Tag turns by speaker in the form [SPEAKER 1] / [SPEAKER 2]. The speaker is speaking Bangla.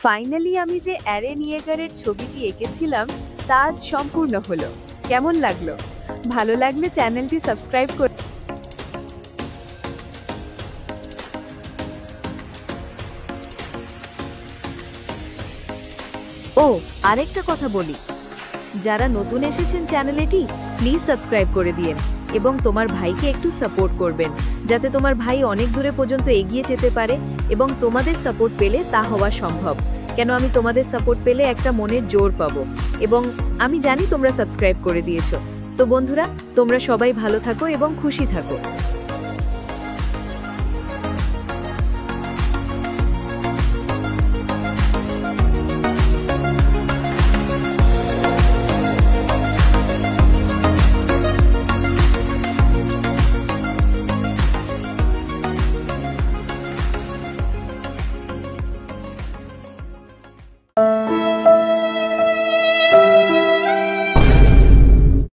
[SPEAKER 1] ফাইনালি আমি যে অ্যারেন ইয়েগারের ছবিটি এঁকেছিলাম তা আজ সম্পূর্ণ হলো। কেমন লাগলো? ভালো লাগলে চ্যানেলটি সাবস্ক্রাইব করে
[SPEAKER 2] ও আরেকটা কথা বলি, যারা নতুন এসেছেন চ্যানেলেটি প্লিজ সাবস্ক্রাইব করে দিয়েন এবং তোমার ভাইকে একটু সাপোর্ট করবেন, যাতে তোমার ভাই অনেক দূরে পর্যন্ত এগিয়ে যেতে পারে এবং তোমাদের সাপোর্ট পেলে তা হওয়া সম্ভব। কেন আমি তোমাদের সাপোর্ট পেলে একটা মনের জোর পাবো এবং আমি জানি তোমরা সাবস্ক্রাইব করে দিয়েছো। তো বন্ধুরা, তোমরা সবাই ভালো থাকো এবং খুশি থাকো।